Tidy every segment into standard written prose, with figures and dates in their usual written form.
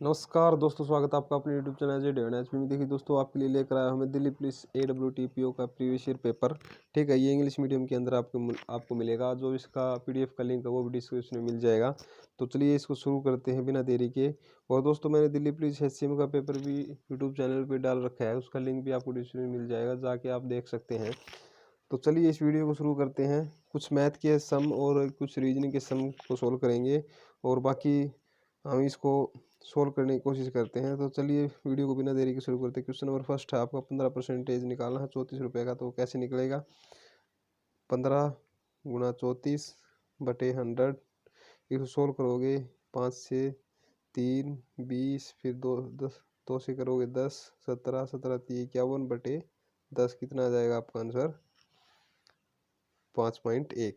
नमस्कार दोस्तों, स्वागत है आपका अपने यूट्यूब चैनल जे डेवन एचपी में। देखिए दोस्तों, आपके लिए लेकर आया हमें दिल्ली पुलिस AWTPO का प्रीवियस ईयर पेपर। ठीक है, ये इंग्लिश मीडियम के अंदर आपको मिलेगा। जो इसका PDF का लिंक है वो भी डिस्क्रिप्शन में मिल जाएगा। तो चलिए इसको शुरू करते हैं बिना देरी के। और दोस्तों, मैंने दिल्ली पुलिस HCM का पेपर भी यूट्यूब चैनल पर डाल रखा है, उसका लिंक भी आपको डिस्क्रिप्शन में मिल जाएगा, जाके आप देख सकते हैं। तो चलिए इस वीडियो को शुरू करते हैं। कुछ मैथ के सम और कुछ रीजनिंग के सम को सोल्व करेंगे, और बाकी हम इसको सोल्व करने की कोशिश करते हैं। तो चलिए वीडियो को बिना देरी के शुरू करते हैं। क्वेश्चन नंबर फर्स्ट है, आपका 15% निकालना है 34 रुपये का। तो कैसे निकलेगा? 15 × 34/100। इसको सोल्व करोगे 5 से 3 20, फिर 2 10, 2 से करोगे 10 17 17 3 51/10। कितना आ जाएगा आपका आंसर? 5.1।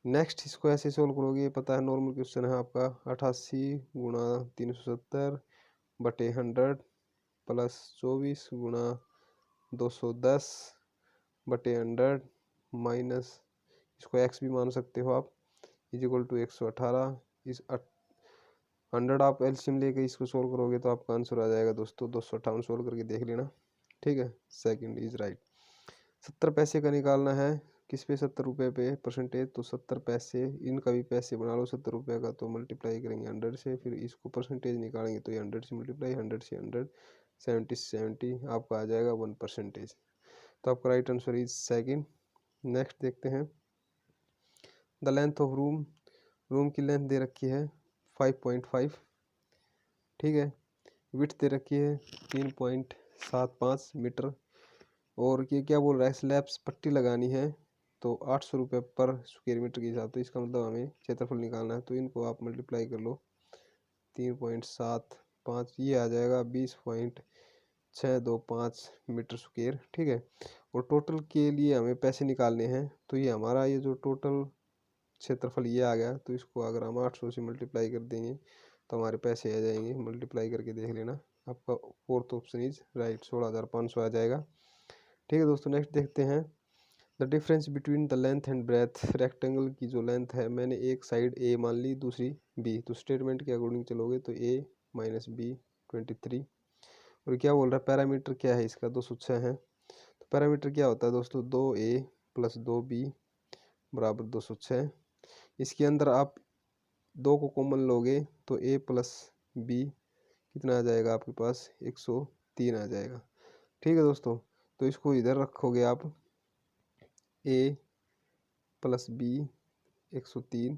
नेक्स्ट इसको ऐसे सोल्व करोगे, पता है नॉर्मल क्वेश्चन है आपका। 88 × 370/100 प्लस 24 × 210/100 माइनस, इसको x भी मान सकते हो आप, इजिकल टू 118। इस 100 आप एलसीएम लेके इसको सोल्व करोगे तो आपका आंसर आ जाएगा दोस्तों 258। सोल्व करके देख लेना। ठीक है, सेकंड इज राइट। 70 पैसे का निकालना है। किस पे? 70 रुपये पे परसेंटेज। तो 70 पैसे, इनका भी पैसे बना लो 70 रुपये का। तो मल्टीप्लाई करेंगे 100 से, फिर इसको परसेंटेज निकालेंगे तो ये 100 से मल्टीप्लाई, 100 से 100, 70 से 70 आपका आ जाएगा 1%। तो आपका right answer is second. Next देखते हैं। The length of room, room की लेंथ दे रखी है 5.5। ठीक है, विड्थ दे रखी है 3.75 मीटर। और ये क्या बोल रहा है? स्लैब्स पट्टी लगानी है तो 800 रुपये पर स्क्वायर मीटर के हिसाब। तो इसका मतलब हमें क्षेत्रफल निकालना है, तो इनको आप मल्टीप्लाई कर लो। 3.75 ये आ जाएगा 20.625 मीटर स्क्वायर। ठीक है, और टोटल के लिए हमें पैसे निकालने हैं। तो ये हमारा ये जो टोटल क्षेत्रफल ये आ गया, तो इसको अगर हम 800 से मल्टीप्लाई कर देंगे तो हमारे पैसे आ जाएंगे। मल्टीप्लाई करके देख लेना, आपका फोर्थ ऑप्शन इज राइट, 16,500 आ जाएगा। ठीक है दोस्तों, नेक्स्ट देखते हैं। The difference between the length and breadth, rectangle की जो लेंथ है, मैंने एक साइड ए मान ली, दूसरी बी। तो स्टेटमेंट के अकॉर्डिंग चलोगे तो a - b 23। और क्या बोल रहा है? पैरामीटर क्या है इसका? 206 है। तो पैरामीटर क्या होता है दोस्तों? 2a + 2b बराबर 206। इसके अंदर आप 2 को कॉमन लोगे तो a + b कितना आ जाएगा आपके पास? 103 आ जाएगा। ठीक है दोस्तों, तो इसको इधर रखोगे आप, a + b 103,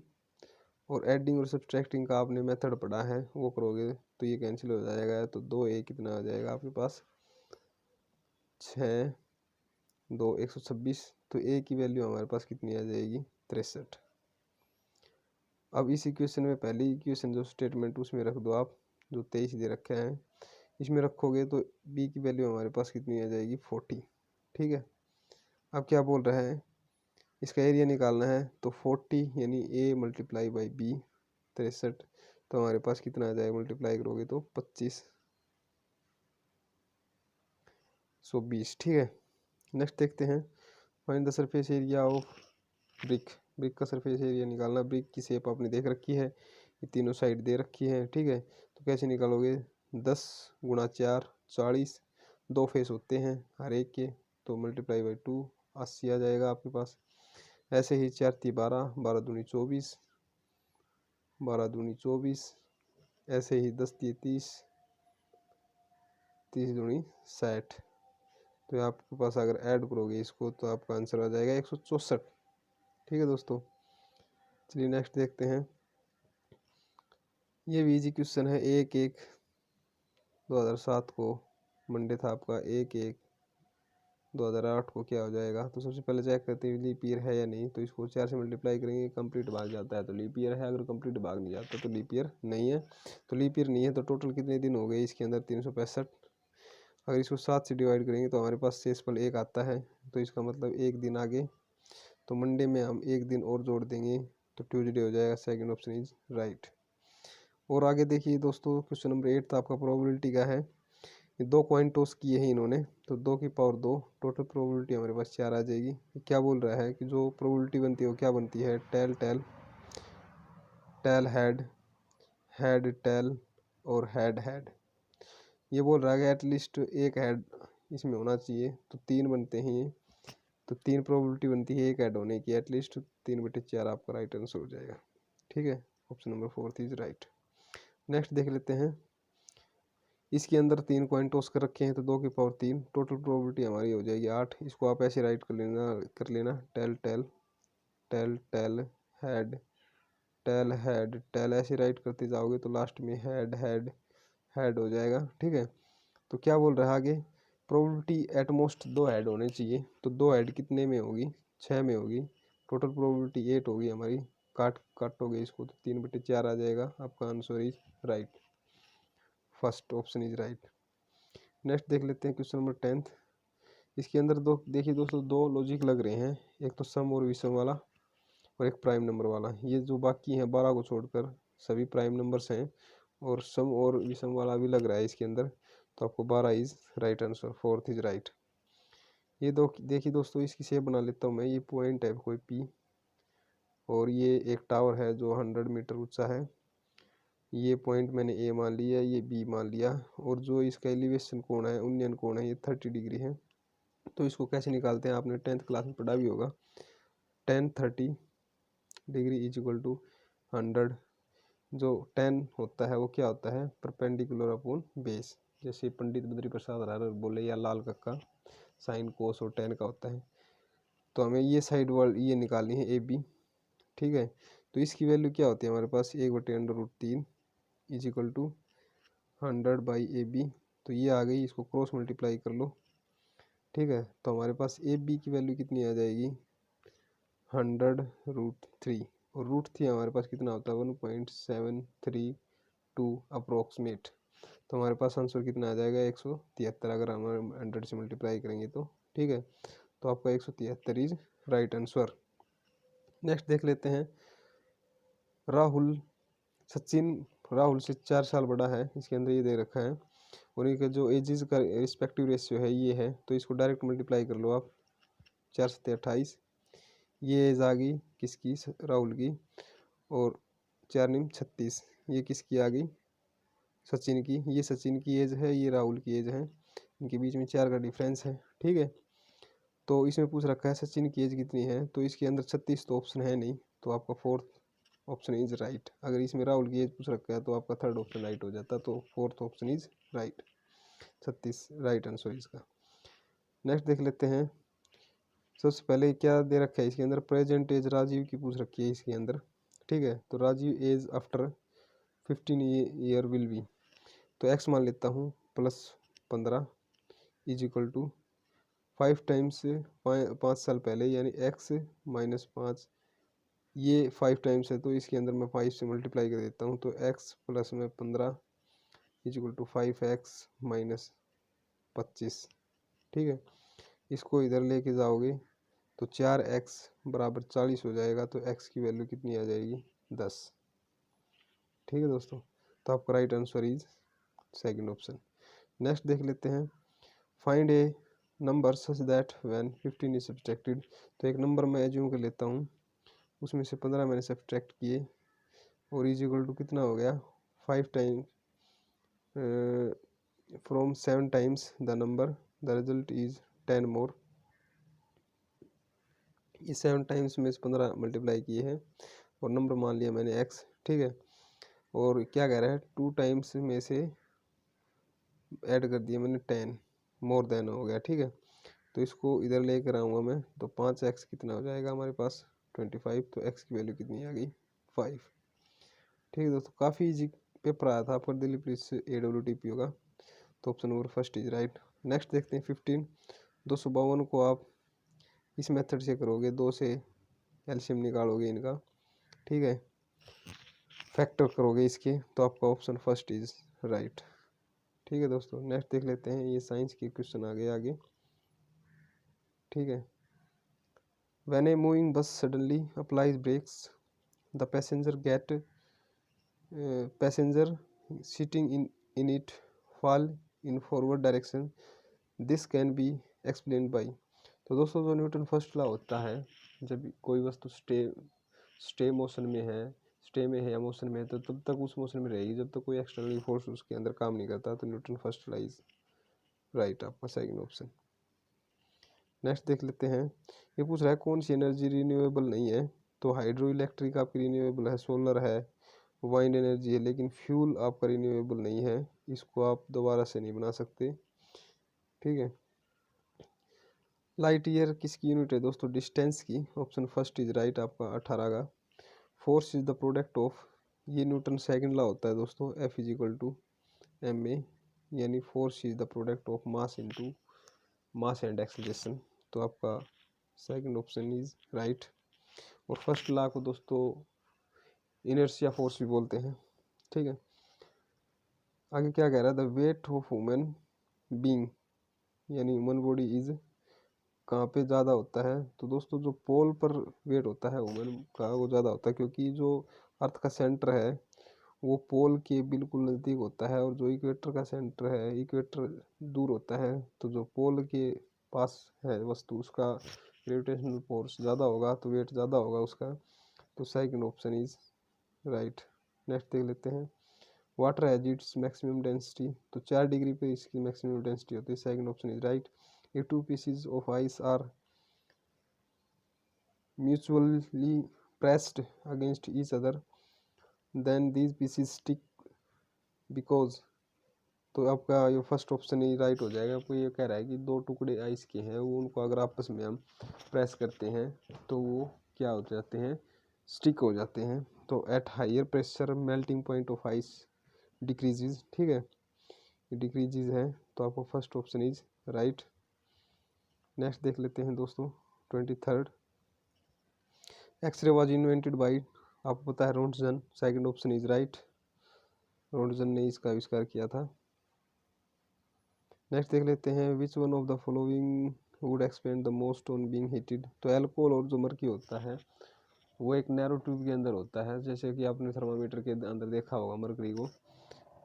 और एडिंग और सब्सट्रैक्टिंग का आपने मेथड पढ़ा है, वो करोगे तो ये कैंसिल हो जाएगा। तो 2a कितना आ जाएगा आपके पास? 6 2 126। तो a की वैल्यू हमारे पास कितनी आ जाएगी? 63। अब इस इक्वेशन में पहली इक्वेशन जो स्टेटमेंट उसमें रख दो आप, जो 23 दे रखे हैं इसमें रखोगे तो b की वैल्यू हमारे पास कितनी आ जाएगी? 40। ठीक है, अब क्या बोल रहे हैं? इसका एरिया निकालना है। तो 40 यानी a × b 63। तो हमारे पास कितना आ जाएगा? मल्टीप्लाई करोगे तो 2520। ठीक है, नेक्स्ट देखते हैं। Find the surface area of brick, brick का सरफेस एरिया निकालना। ब्रिक की शेप आपने देख रखी है, ये तीनों साइड दे रखी है। ठीक है, तो कैसे निकालोगे? 10 × 4 40, 2 फेस होते हैं हर एक के, तो × 2 80 आ जाएगा आपके पास। ऐसे ही 4 × 12, 12 दूनी 24, 12 दूनी 24। ऐसे ही 10 × 30, 30 दूनी 60। तो आपके पास अगर ऐड करोगे इसको तो आपका आंसर आ जाएगा 164। ठीक है दोस्तों, चलिए नेक्स्ट देखते हैं। ये भी इजी क्वेश्चन है। 1/1/2007 को मंडे था आपका। 1/1/2008 को क्या हो जाएगा? तो सबसे पहले चेक करते हैं लीप ईयर है या नहीं। तो इसको 4 से मल्टीप्लाई करेंगे, कंप्लीट भाग जाता है तो लीप ईयर है, अगर कंप्लीट भाग नहीं जाता तो लीप ईयर नहीं है। तो लीप ईयर नहीं है तो टोटल कितने दिन हो गए इसके अंदर? 365। अगर इसको 7 से डिवाइड करेंगे तो हमारे पास शेषफल 1 आता है, तो इसका मतलब 1 दिन आगे। तो मंडे में हम 1 दिन और जोड़ देंगे तो ट्यूसडे हो जाएगा। Second option is right. और आगे देखिए दोस्तों, क्वेश्चन नंबर 8 था आपका, प्रोबेबिलिटी का है। ये 2 कॉइन टॉस किए हैं इन्होंने, तो 2 की पावर 2, टोटल प्रोबेबिलिटी हमारे पास 4 आ जाएगी। क्या बोल रहा है कि जो प्रोबेबिलिटी बनती है वो क्या बनती है? Tail tail, tail head, head tail, और हेड हेड। ये बोल रहा है कि एटलीस्ट एक हेड इसमें होना चाहिए, तो 3 बनते हैं ये, तो 3 प्रोबेबिलिटी बनती है एक हेड होने की, एटलीस्ट 3/4 आपका राइट आंसर हो जाएगा। ठीक है, option number 4 is right. Next देख लेते हैं। इसके अंदर 3 कॉइन टॉस कर रखे हैं, तो 2 की पावर 3, टोटल प्रोबेबिलिटी हमारी हो जाएगी 8। इसको आप ऐसे राइट कर लेना tail tail tail tail head tail head tail, ऐसे राइट करते जाओगे तो लास्ट में हेड हेड हेड हो जाएगा। ठीक है, तो क्या बोल रहा है आगे, प्रोबेबिलिटी एटमोस्ट 2 हेड होने चाहिए, तो 2 हेड कितने में होगी, 6 में होगी, टोटल प्रोबेबिलिटी 8 होगी हमारी, काटोगे इसको तो 3/4 आ जाएगा। आपका answer is right, first option is right. Next देख लेते हैं क्वेश्चन नंबर 10। इसके अंदर दो देखिए दोस्तों, 2 लॉजिक लग रहे हैं, एक तो सम और विषम वाला और एक प्राइम नंबर वाला। ये जो बाकी हैं 12 को छोड़कर सभी प्राइम नंबर्स हैं, और सम और विषम वाला भी लग रहा है इसके अंदर, तो आपको 12 is right answer, 4th is right. ये दो देखिए दोस्तों, इसकी शेप बना लेता हूँ मैं। ये पॉइंट है कोई पी, और ये एक टावर है जो 100 मीटर ऊंचा है। ये पॉइंट मैंने ए मान लिया, ये बी मान लिया, और जो इसका एलिवेशन कोण है, उन्नयन कोण है, ये 30 डिग्री है। तो इसको कैसे निकालते हैं, आपने 10th क्लास में पढ़ा भी होगा। 10 30 डिग्री इज इक्वल टू 100। जो 10 होता है वो क्या होता है, परपेंडिकुलर अपॉन बेस, जैसे पंडित बद्री प्रसाद रारर बोले, या लाल कक्का साइन कोस और 10 का होता है। तो हमें ये साइड वर्ड ये निकालनी है ए बी। ठीक है, तो इसकी वैल्यू क्या होती है हमारे पास, 1/√3 इज इक्वल टू 100/AB। तो ये आ गई, इसको क्रॉस मल्टीप्लाई कर लो। ठीक है, तो हमारे पास ए बी की वैल्यू कितनी आ जाएगी, 100√3, और √3 हमारे पास कितना होता है, 1.732 अप्रोक्सीमेट। तो हमारे पास आंसर कितना आ जाएगा, 173, अगर हम 100 से मल्टीप्लाई करेंगे तो। ठीक है, तो आपका 173 इज राइट आंसर। नेक्स्ट देख लेते हैं। राहुल सचिन राहुल से 4 साल बड़ा है, इसके अंदर ये दे रखा है, और इनका जो एजेस का रिस्पेक्टिव रेशियो है ये है, तो इसको डायरेक्ट मल्टीप्लाई कर लो आप, 4 7 28। ये एज आ गई किसकी, राहुल की, और 4 9 36, ये किसकी आ गई, सचिन की। ये सचिन की एज है, ये राहुल की एज है, इनके बीच में 4 का डिफरेंस है। ठीक है, तो इसमें पूछ रखा है सचिन की एज कितनी है, तो इसके अंदर 36 तो ऑप्शन है नहीं, तो आपका 4th ऑप्शन इज राइट। अगर इसमें राहुल की एज पूछ रखा है तो आपका 3rd ऑप्शन राइट हो जाता, तो 4th option is right, 36 right answer इसका। नेक्स्ट देख लेते हैं। सबसे पहले क्या दे रखा है इसके अंदर, प्रेजेंट एज राजीव की पूछ रखी है इसके अंदर। ठीक है, तो Rajiv as after 15 year will be, तो एक्स मान लेता हूँ +15 इज इक्वल टू 5 टाइम्स 5 साल पहले, यानी x -5, ये 5 टाइम्स है, तो इसके अंदर मैं 5 से मल्टीप्लाई कर देता हूँ, तो x प्लस में 15 इज इक्वल टू 5x - 25। ठीक है, इसको इधर लेके जाओगे तो 4x बराबर 40 हो जाएगा, तो x की वैल्यू कितनी आ जाएगी, 10। ठीक है दोस्तों, तो आपका right answer is second option. Next देख लेते हैं। Find A number such that when 15 is subtracted, तो एक नंबर मैं एज्यूम कर लेता हूँ, उसमें से 15 मैंने सब्ट्रैक्ट किए, और इज इक्वल टू कितना हो गया, 5 time from 7 times the number, the result is 10 मोर। ये 7 टाइम्स में से 15 मल्टीप्लाई किए हैं, और नंबर मान लिया मैंने x। ठीक है, और क्या कह रहा है, 2 टाइम्स में से ऐड कर दिया मैंने 10, मोर देन हो गया। ठीक है, तो इसको इधर लेकर आऊँगा मैं, तो 5x कितना हो जाएगा हमारे पास, 25, तो x की वैल्यू कितनी आ गई, 5। ठीक है दोस्तों, काफ़ी इजी पेपर आया था आपका दिल्ली पुलिस AWTP होगा, तो option number first is right. Next देखते हैं 15। 252 को आप इस मेथड से करोगे, 2 से एलसीएम निकालोगे इनका। ठीक है, फैक्टर करोगे इसके, तो आपका ऑप्शन फर्स्ट इज राइट। ठीक है दोस्तों, नेक्स्ट देख लेते हैं। ये साइंस के क्वेश्चन आ गए आगे। ठीक है, when a moving bus suddenly applies brakes, the passenger sitting in it fall in forward direction, this can be explained by। तो दोस्तों, जो न्यूटन फर्स्ट लॉ होता है, जब कोई वस्तु स्टे मोशन में है, स्टे में है या मोशन में है तो तब तक उस मोशन में रहेगी जब तक कोई एक्सटर्नल फोर्स उसके अंदर काम नहीं करता। तो Newton first law is right, आपका सेकंड ऑप्शन। नेक्स्ट देख लेते हैं, ये पूछ रहा है कौन सी एनर्जी रिन्यूएबल नहीं है। तो हाइड्रो इलेक्ट्रिक आपकी रिन्यूएबल है, सोलर है, वाइंड एनर्जी है, लेकिन फ्यूल आपका रिन्यूएबल नहीं है, इसको आप दोबारा से नहीं बना सकते। ठीक है। लाइट ईयर किसकी यूनिट है दोस्तों, डिस्टेंस की। ऑप्शन फर्स्ट इज राइट आपका 18 का। Force is the product of, ये न्यूटन सेकंड लॉ होता है दोस्तों, F is equal to M A, यानी force is the product of mass into mass and acceleration. तो आपका सेकंड ऑप्शन इज राइट। और फर्स्ट लॉ को दोस्तों इनर्शिया फोर्स भी बोलते हैं। ठीक है। आगे क्या कह रहा है, the weight of human being, यानी ह्यूमन बॉडी इज कहाँ पे ज़्यादा होता है। तो दोस्तों जो पोल पर वेट होता है ह्यूमन का वो ज़्यादा होता है, क्योंकि जो अर्थ का सेंटर है वो पोल के बिल्कुल नज़दीक होता है, और जो इक्वेटर का सेंटर है, इक्वेटर दूर होता है। तो जो पोल के पास है वस्तु उसका ग्रेविटेशनल फोर्स ज़्यादा होगा, तो वेट ज़्यादा होगा उसका। तो second option is right. Next देख लेते हैं, water has its maximum density. तो 4 डिग्री पे इसकी मैक्सिमम डेंसिटी होती है, second option is right. If two pieces of ice are mutually pressed against each other, then these pieces stick because, तो आपका ये फर्स्ट ऑप्शन ही राइट हो जाएगा। आपको ये कह रहा है कि दो टुकड़े आइस के हैं, वो उनको अगर आपस में हम प्रेस करते हैं तो वो क्या हो जाते हैं, स्टिक हो जाते हैं। तो at higher pressure melting point of ice decreases. ठीक है, डिक्रीजेज है, तो आपको first option is right. Next देख लेते हैं दोस्तों 23rd, x ray was invented by, आपको पता है Roentgen, second option is right, Roentgen ने इसका आविष्कार किया था। नेक्स्ट देख लेते हैं, which one of the following would expand the most on being heated. तो एल्कोहल और जो मर्क्यूरी होता है वो एक नैरो ट्यूब के अंदर होता है, जैसे कि आपने थर्मामीटर के अंदर देखा होगा मर्क्यूरी को।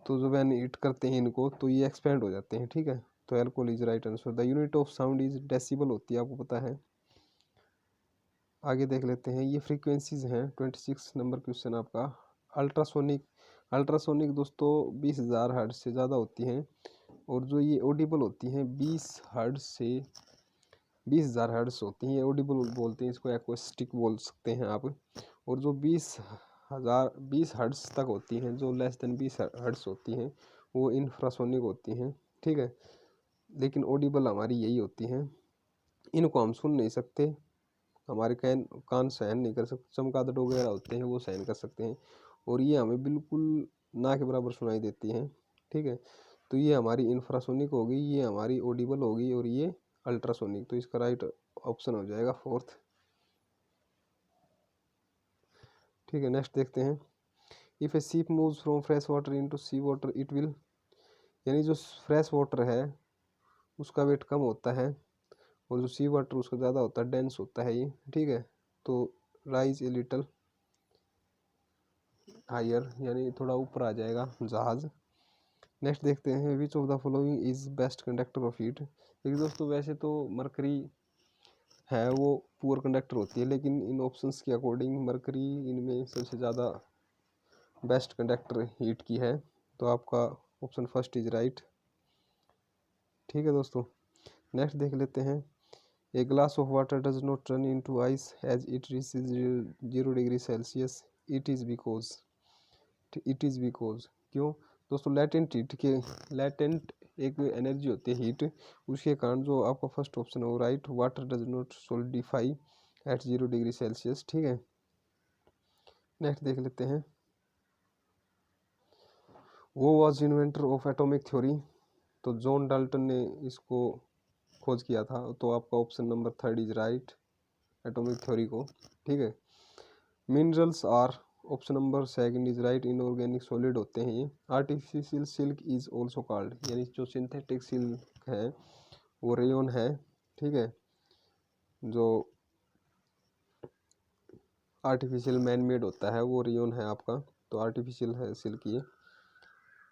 तो जब वैन हीट करते हैं इनको तो ये एक्सपेंड हो जाते हैं। ठीक है, तो alcohol is right answer. The unit of sound is decibel होती है, आपको पता है। आगे देख लेते हैं, ये फ्रीक्वेंसीज हैं। 26 नंबर क्वेश्चन आपका, अल्ट्रासोनिक। अल्ट्रासोनिक दोस्तों 20,000 हर्ट्ज से ज़्यादा होती हैं, और जो ये ऑडिबल होती हैं 20 हर्ट्ज से 20,000 हर्ट्ज होती हैं, ऑडिबल बोलते हैं इसको, एक्वेस्टिक बोल सकते हैं आप। और जो 20 हर्ट्ज तक होती हैं, जो लेस देन 20 हर्ट्ज होती हैं, वो इंफ्रासोनिक होती हैं। ठीक है, लेकिन ऑडिबल हमारी यही होती हैं। इनको हम सुन नहीं सकते, हमारे कान सहन नहीं कर सकते, चमगादड़ वगैरह होते हैं वो सहन कर सकते हैं, और ये हमें बिल्कुल ना के बराबर सुनाई देती हैं। ठीक है, तो ये हमारी इंफ्रासोनिक होगी, ये हमारी ऑडिबल होगी, और ये अल्ट्रासोनिक। तो इसका राइट ऑप्शन हो जाएगा फोर्थ। ठीक है, नेक्स्ट देखते हैं, if a ship moves from fresh water into sea water it will, यानी जो फ्रेश वाटर है उसका वेट कम होता है, और जो सी वाटर उसका ज़्यादा होता है, डेंस होता है ये। ठीक है, तो राइज ए लिटल हायर, यानी थोड़ा ऊपर आ जाएगा जहाज। नेक्स्ट देखते हैं, विच of the following is best conductor of heat. देखिए दोस्तों, वैसे तो मरकरी है वो पुअर कंडक्टर होती है, लेकिन इन ऑप्शंस के अकॉर्डिंग मरकरी इनमें सबसे ज़्यादा बेस्ट कंडक्टर हीट की है। तो आपका ऑप्शन फर्स्ट इज राइट। ठीक है दोस्तों, नेक्स्ट देख लेते हैं, a glass of water does not turn into ice as it reaches 0 degree celsius, it is because, क्यों दोस्तों, लेटेंट हीट के, लेटेंट एक एनर्जी होती है हीट, उसके कारण जो आपका फर्स्ट ऑप्शन है वो right, water does not solidify at 0 degree celsius. ठीक है, नेक्स्ट देख लेते हैं, वो was inventor of atomic theory. तो जॉन डाल्टन ने इसको खोज किया था, तो आपका option number third is right, atomic theory को। ठीक है, minerals are, option number second is right, inorganic solid होते हैं ये। Artificial silk is also called, यानी जो सिंथेटिक सिल्क है वो रेयन है। ठीक है, जो आर्टिफिशियल मैन मेड होता है वो रेयन है आपका, तो आर्टिफिशियल है सिल्क ये।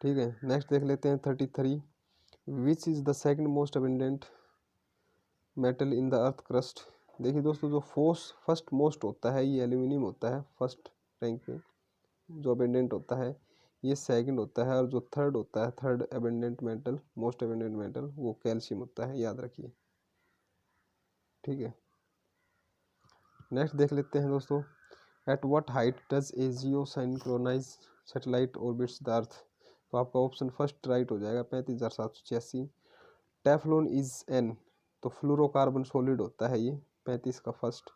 ठीक है, नेक्स्ट देख लेते हैं 33, which is the second most abundant metal in the earth crust. देखिए दोस्तों, जो फर्स्ट मोस्ट होता है ये एल्यूमिनियम होता है फर्स्ट रैंक पे, जो अबेंडेंट होता है ये सेकंड होता है, और जो थर्ड होता है, third abundant metal, most abundant metal, वो कैल्शियम होता है, याद रखिए। ठीक है, नेक्स्ट देख लेते हैं दोस्तों, at what height does a geo synchronise satellite orbits the earth. तो आपका ऑप्शन फर्स्ट राइट हो जाएगा, 35,786। टेफ्लॉन इज एन, तो फ्लोरोकार्बन सॉलिड होता है ये, 35 का फर्स्ट।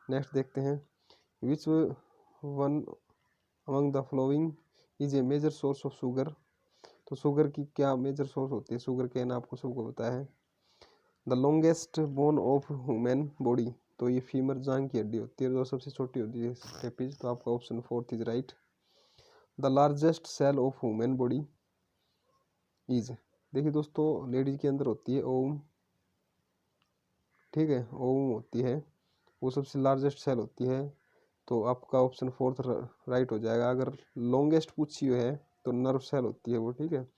नेक्स्ट देखते हैं, which one among the following is a major source of sugar. तो शुगर की क्या मेजर सोर्स होती है, शुगर केन आपको सबको पता है। The longest bone of human body, तो ये फीमर जांग की हड्डी होती है, जो सबसे छोटी होती है स्टेपिज, तो आपका option fourth is right. The largest cell of human body is, देखिए दोस्तों लेडीज के अंदर होती है ओम, ठीक है, ओम होती है, वो सबसे लार्जेस्ट सेल होती है, तो आपका ऑप्शन फोर्थ राइट हो जाएगा। अगर लॉन्गेस्ट पूछी है तो नर्व सेल होती है वो, ठीक है,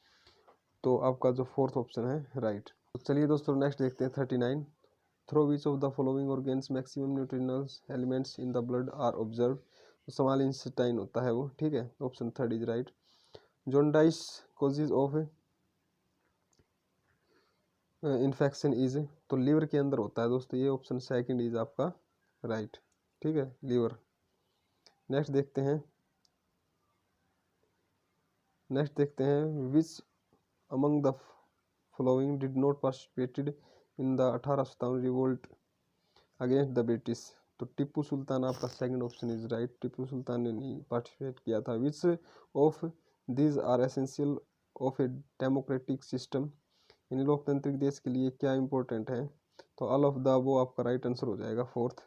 तो आपका जो फोर्थ ऑप्शन है राइट। तो चलिए दोस्तों नेक्स्ट देखते हैं 39, through which of the following organs maximum nutrients elements in the blood are observe. तो स्मॉल इंटेस्टाइन होता है वो, ठीक है, option third is right. Jaundice causes of infection is, तो लीवर के अंदर होता है दोस्तों ये, ऑप्शन सेकंड इज आपका राइट, ठीक है, लीवर। नेक्स्ट देखते हैं, which among the following did not participated in the 1857 revolt against the British. तो टिप्पू सुल्तान आपका second option is right, Tipu Sultan ने नहीं पार्टिसिपेट किया था। Which of these are essential of a democratic system, इन लोकतांत्रिक देश के लिए क्या इंपॉर्टेंट है, तो ऑल ऑफ द वो आपका राइट आंसर हो जाएगा fourth.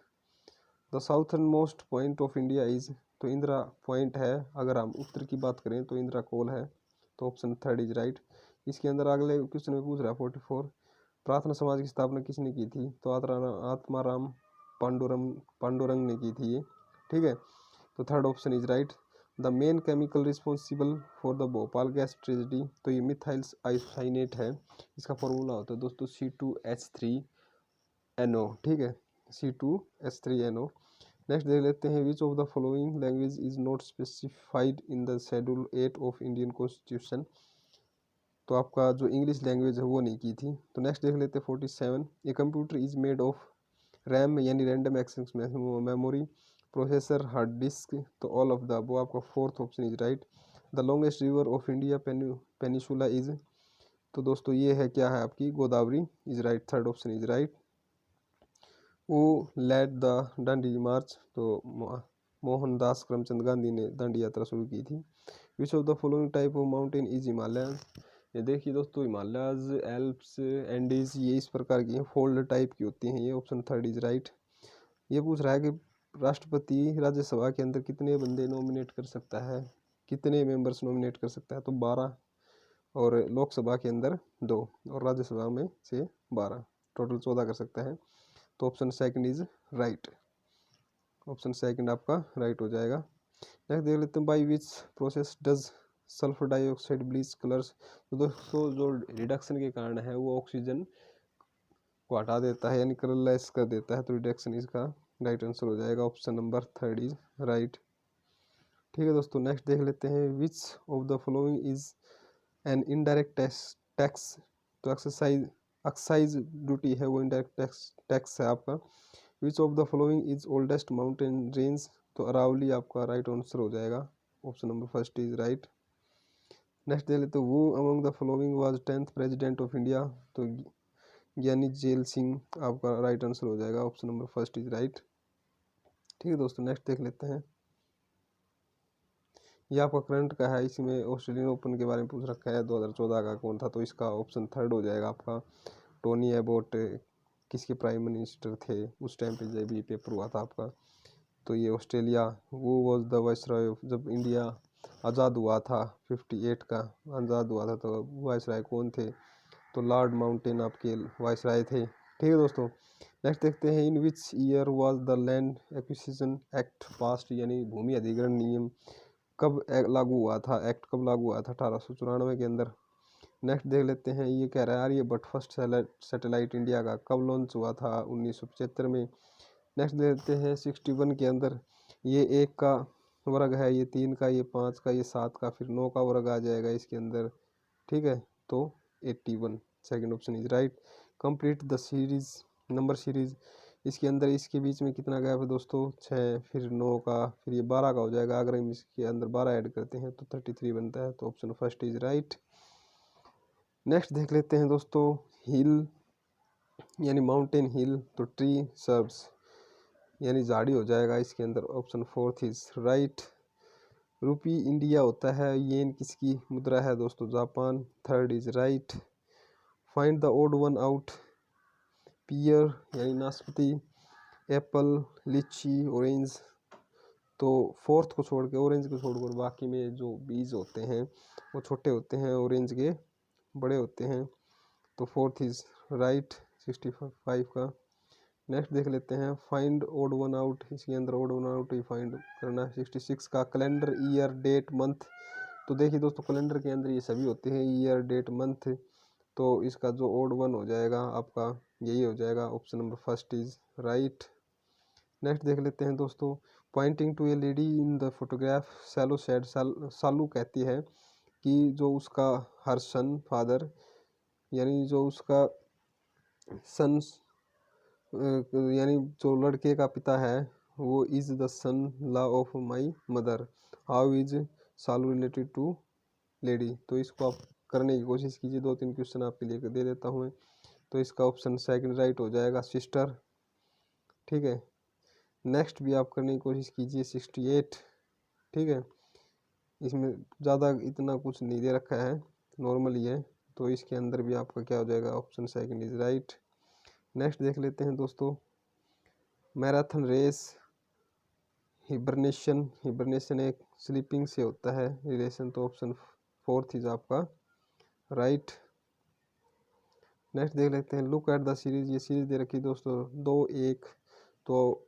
The southern most point of India is, तो इंदिरा पॉइंट है, अगर हम उत्तर की बात करें तो इंदिरा कोल है, तो ऑप्शन थर्ड इज राइट। इसके अंदर अगले क्वेश्चन में पूछ रहा है 44, प्रार्थना समाज की स्थापना किसने की थी, तो आत्माराम पांडुरंग ने की थी ये, ठीक है, तो third option is right. The main chemical responsible for the Bhopal gas tragedy, तो ये मिथाइल्स आइसोसाइनेट है, इसका फॉर्मूला होता है दोस्तों C2H3NO, ठीक है, C2H3NO। नेक्स्ट देख लेते हैं, विच of the following language is not specified in the schedule 8 of Indian constitution. तो आपका जो इंग्लिश लैंग्वेज है वो नहीं की थी। तो नेक्स्ट देख लेते हैं 47, a computer is made of RAM यानी random access memory, processor, hard disk, तो ऑल ऑफ द, वो आपका fourth option is right. The longest river of India peninsula is, तो दोस्तों ये है क्या है आपकी Godavari is right, third option is right. वो लेड द दांडी मार्च, तो मोहनदास करमचंद गांधी ने दांडी यात्रा शुरू की थी। विच of the following type of mountain is Himalaya, ये देखिए दोस्तों हिमालयाज, एल्प्स, एंडीज, ये इस प्रकार की हैं, फोल्ड टाइप की होती हैं ये, ऑप्शन थर्ड इज राइट। ये पूछ रहा है कि राष्ट्रपति राज्यसभा के अंदर कितने बंदे नॉमिनेट कर सकता है, कितने मेंबर्स नॉमिनेट कर सकता है, तो 12, और लोकसभा के अंदर 2, और राज्यसभा में से 12, टोटल 14 कर सकता है, तो option second is right, option second आपका राइट हो जाएगा। नेक्स्ट देख लेते हैं, by which process does sulphur dioxide bleach colours. तो दोस्तों जो रिडक्शन के कारण है वो ऑक्सीजन को हटा देता है यानी कलरलेस कर देता है, तो रिडक्शन इसका राइट आंसर हो जाएगा, option number third is right, ठीक है दोस्तों। नेक्स्ट देख लेते हैं, विच of the following is an indirect tax, तो एक्साइज ड्यूटी है वो इनडायरेक्ट टैक्स है आपका। विच of the following is oldest mountain range, तो अरावली आपका राइट आंसर हो जाएगा, option number first is right. Next देख लेते हैं, वो among the following was 10th president of India, तो ज्ञानी जेल सिंह आपका राइट आंसर हो जाएगा, option number first is right, ठीक है दोस्तों। नेक्स्ट देख लेते हैं, ये आपका करंट का है, इसमें ऑस्ट्रेलियन ओपन के बारे में पूछ रखा है, 2014 का कौन था, तो इसका ऑप्शन थर्ड हो जाएगा आपका, टोनी एबोट किसके प्राइम मिनिस्टर थे उस टाइम पे जब ये पेपर हुआ था आपका, तो ये ऑस्ट्रेलिया। वो वॉज द वाइसरॉय, जब इंडिया आज़ाद हुआ था 58 का आज़ाद हुआ था, तो वाइसरॉय कौन थे, तो लॉर्ड माउंटेन आपके वाइसरॉय थे, ठीक है दोस्तों। नेक्स्ट देखते हैं, in which year was the land acquisition act passed, यानी भूमि अधिग्रहण नियम कब लागू हुआ था, एक्ट कब लागू हुआ था, 1894 के अंदर। नेक्स्ट देख लेते हैं, ये कह रहा है आर्यभट्ट फर्स्ट सैटेलाइट इंडिया का कब लॉन्च हुआ था, 1975 में। नेक्स्ट देखते हैं 61 के अंदर, ये एक का वर्ग है, ये 3 का, ये 5 का, ये 7 का, फिर 9 का वर्ग आ जाएगा इसके अंदर, ठीक है। तो 81 second option is right. Complete the series, number series. इसके अंदर इसके बीच में कितना गैप है दोस्तों, 6, फिर 9 का, फिर ये 12 का हो जाएगा। अगर हम इसके अंदर 12 ऐड करते हैं तो 33 बनता है। तो option first is right. Next देख लेते हैं दोस्तों, हिल यानी माउंटेन हिल, तो ट्री सर्ब्स यानी झाड़ी हो जाएगा इसके अंदर। Option fourth is right. Rupee India होता है, येन किसकी मुद्रा है दोस्तों, Japan. Third is right. Find the odd one out, pear यानी नाशपाती, एप्पल, लीची, ऑरेंज। तो फोर्थ को छोड़ के, ऑरेंज को छोड़कर बाकी में जो बीज होते हैं वो छोटे होते हैं, ऑरेंज के बड़े होते हैं। तो फोर्थ इज राइट 65 का। नेक्स्ट देख लेते हैं, फाइंड ओड वन आउट। इसके अंदर ओड वन आउट ही फाइंड करना है। 66 का, कैलेंडर, ईयर, डेट, मंथ। तो देखिए दोस्तों, कैलेंडर के अंदर ये सभी होते हैं, ईयर, डेट, मंथ। तो इसका जो ओड वन हो जाएगा आपका यही हो जाएगा। Option number first is right. Next देख लेते हैं दोस्तों, pointing to a lady in the photograph, सैलो सेड, सालू कहती है कि जो उसका हर सन फादर यानी जो उसका सन यानी जो लड़के का पिता है वो is the son law of my mother, how is सालू रिलेटेड टू लेडी। तो इसको आप करने की कोशिश कीजिए, 2-3 क्वेश्चन आपके लिए दे देता हूँ। तो इसका ऑप्शन सेकंड राइट हो जाएगा, सिस्टर, ठीक है। नेक्स्ट भी आप करने की कोशिश कीजिए, 68, ठीक है। इसमें ज़्यादा इतना कुछ नहीं दे रखा है, नॉर्मल ही है। तो इसके अंदर भी आपका क्या हो जाएगा, option second is right. Next देख लेते हैं दोस्तों, मैराथन रेस, हिबरनेशन, हिबरनेशन एक स्लीपिंग से होता है रिलेशन। तो ऑप्शन फोर्थ इज आपका राइट। नेक्स्ट देख लेते हैं, लुक एट द सीरीज। ये सीरीज दे रखी है दोस्तों 2-1। तो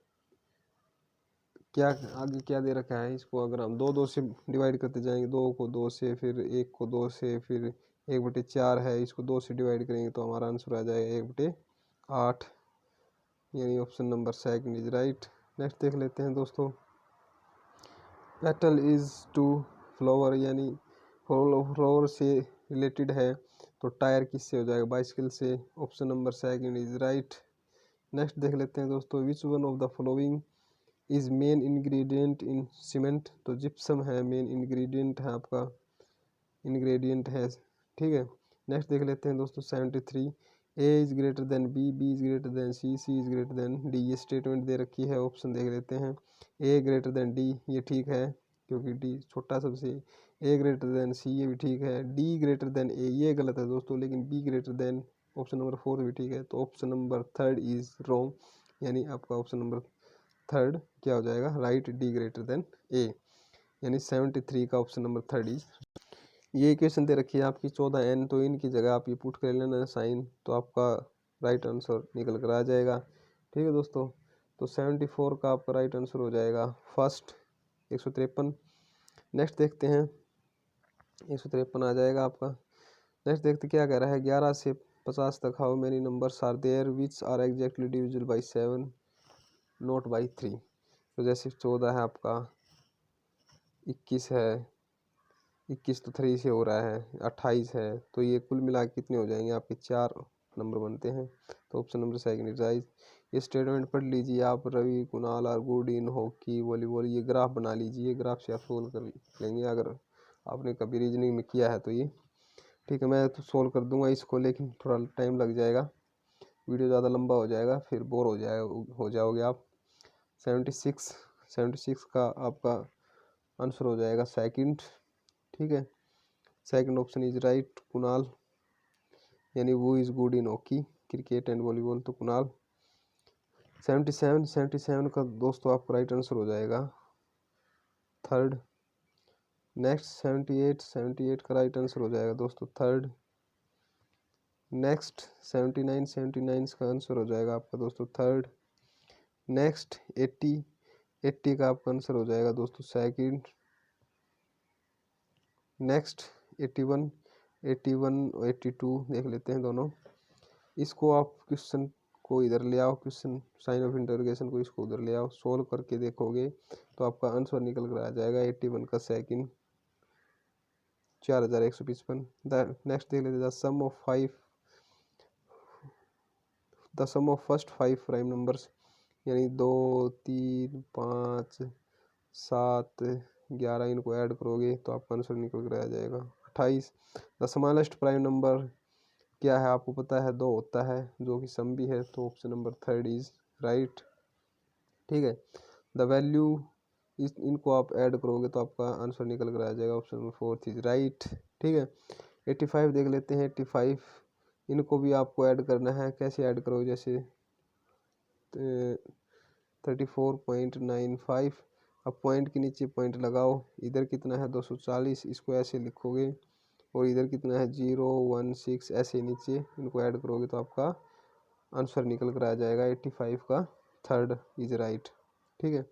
क्या आगे क्या दे रखा है, इसको अगर हम 2-2 से डिवाइड करते जाएंगे, 2 को 2 से, फिर 1 को 2 से, फिर 1/4 है, इसको 2 से डिवाइड करेंगे तो हमारा आंसर आ जाएगा 1/8, यानी option number second is right. Next देख लेते हैं दोस्तों, पेटल इज टू फ्लावर यानी फ्लावर से रिलेटेड है। तो टायर किससे हो जाएगा, बाइसिकल से। Option number second is right. Next देख लेते हैं दोस्तों, which one of the following is main ingredient in cement. तो जिप्सम है मेन इंग्रेडिएंट है आपका, इंग्रेडिएंट है, ठीक है। नेक्स्ट देख लेते हैं दोस्तों 73, A is greater than B, B is greater than C, C is greater than D. ये स्टेटमेंट दे रखी है, ऑप्शन देख लेते हैं, ए ग्रेटर देन डी, ये ठीक है क्योंकि डी छोटा सबसे। ए ग्रेटर देन सी, ये भी ठीक है। डी ग्रेटर देन ए, ये गलत है दोस्तों, लेकिन be greater than option number 4 भी ठीक है। तो option number third is wrong, यानी आपका ऑप्शन नंबर थर्ड क्या हो जाएगा, राइट, डी ग्रेटर देन ए, यानी 73 का ऑप्शन नंबर थर्ड इज। ये इक्वेशन दे रखी है आपकी 14n, तो इनकी जगह आप ये पुट कर लेना साइन, तो आपका राइट आंसर निकल कर आ जाएगा, ठीक है दोस्तों। तो 74 का आपका राइट आंसर हो जाएगा फर्स्ट, 153। नेक्स्ट देखते हैं, 153 आ जाएगा आपका। नेक्स्ट देखते क्या कह रहा है, 11 से 50 तक how many numbers are there which are exactly divisible by 7 not by 3। तो जैसे 14 है आपका, 21 है, 21 तो 3 से हो रहा है, 28 है, तो ये कुल मिला के कितने हो जाएंगे आपके 4 नंबर बनते हैं। तो option number second is right. ये स्टेटमेंट पढ़ लीजिए आप, Ravi Kunal are good in hockey volleyball. ये ग्राफ बना लीजिए, ग्राफ से आप सोल्व कर लेंगे अगर आपने कभी रीजनिंग में किया है तो ये ठीक है। मैं तो सोल्व कर दूंगा इसको, लेकिन थोड़ा टाइम लग जाएगा, वीडियो ज़्यादा लंबा हो जाएगा, फिर बोर हो जाओगे आप। 76 का आपका आंसर हो जाएगा सेकंड, ठीक है। Second option is right, Kunal, यानी वो is good in hockey, cricket and volleyball, तो कुणाल। 77 का दोस्तों आपका राइट आंसर हो जाएगा थर्ड। नेक्स्ट 78 का राइट आंसर हो जाएगा दोस्तों थर्ड। नेक्स्ट 79 का आंसर हो जाएगा आपका दोस्तों थर्ड। नेक्स्ट 80 का आपका आंसर हो जाएगा दोस्तों सेकंड। नेक्स्ट 81 और 82 देख लेते हैं दोनों। इसको आप क्वेश्चन को इधर ले आओ, क्वेश्चन साइन ऑफ इंटरोगेशन को इसको उधर ले आओ, सोल्व करके देखोगे तो आपका आंसर निकल कर आ जाएगा 81 का सेकंड 4155। नेक्स्ट देख लेते हैं the sum of first 5 prime numbers, यानी 2 3 5 7 11, इनको ऐड करोगे तो आपका आंसर निकल कर आ जाएगा 28। द स्मॉलेस्ट प्राइम नंबर क्या है आपको पता है, 2 होता है जो कि सम भी है, तो ऑप्शन नंबर 3 इज राइट। ठीक है, द वैल्यू इनको आप ऐड करोगे तो आपका आंसर निकल कर आ जाएगा, ऑप्शन नंबर 4 इज राइट। ठीक है, 85 देख लेते हैं। 85 इनको भी आपको ऐड करना है, कैसे ऐड करोगे, जैसे 34.95, अब पॉइंट के नीचे पॉइंट लगाओ, इधर कितना है 240, इसको ऐसे लिखोगे, और इधर कितना है 016, ऐसे नीचे इनको ऐड करोगे तो आपका आंसर निकल कर आ जाएगा 85 का 3rd इज राइट। ठीक है,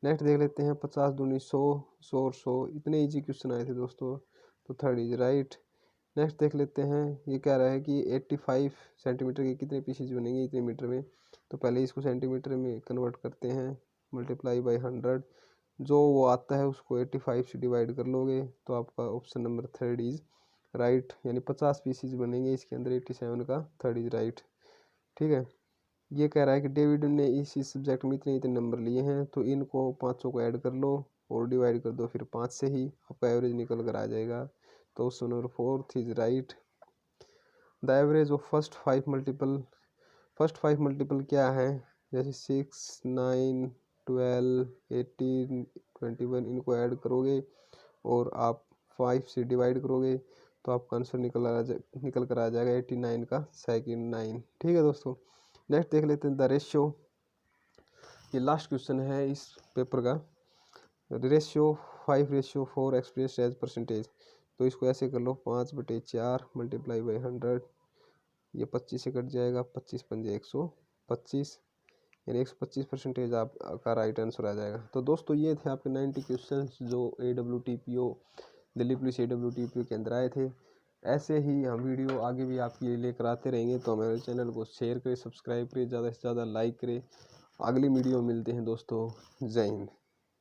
नेक्स्ट देख लेते हैं 50 दूनी 100, 100 और 100, इतने इजी क्वेश्चन आए थे दोस्तों, तो 3rd इज राइट। नेक्स्ट देख लेते हैं, ये कह रहा है कि 85 सेंटीमीटर के कितने पीसेज बनेंगे इतने मीटर में, तो पहले इसको सेंटीमीटर में कन्वर्ट करते हैं, मल्टीप्लाई बाई 100, जो वो आता है उसको 85 से डिवाइड कर लोगे तो आपका option number 3rd is right, यानी 50 पीसीज बनेंगे इसके अंदर, 87 का 3rd इज राइट। ठीक है, ये कह रहा है कि डेविड ने इस सब्जेक्ट में इतने इतने नंबर लिए हैं, तो इनको 500 को ऐड कर लो और डिवाइड कर दो फिर 5 से ही, आपका एवरेज निकल कर आ जाएगा, तो option number 4 is right. The average of first 5 multiple क्या है, जैसे 6 9 12 18 21, इनको ऐड करोगे और आप 5 से डिवाइड करोगे तो आपका आंसर निकल कर आ जाएगा 89 का सेकंड 9। ठीक है दोस्तों, नेक्स्ट देख लेते हैं द रेशियो, ये लास्ट क्वेश्चन है इस पेपर का। रेशियो 5:4 एक्सप्रेस एज परसेंटेज, तो इसको ऐसे कर लो 5/4 मल्टीप्लाई बाई 100, ये 25 से कट जाएगा, 25 पंजे 125, यानी 125% आपका राइट आंसर आ जाएगा। तो दोस्तों ये थे आपके 90 क्वेश्चंस जो AWTPO दिल्ली पुलिस AWTPO के अंदर आए थे। ऐसे ही हम वीडियो आगे भी आपके लिए लेकर आते रहेंगे, तो हमारे चैनल को शेयर करें, सब्सक्राइब करें, ज़्यादा से ज़्यादा लाइक करें। अगली वीडियो मिलते हैं दोस्तों, जय हिंद।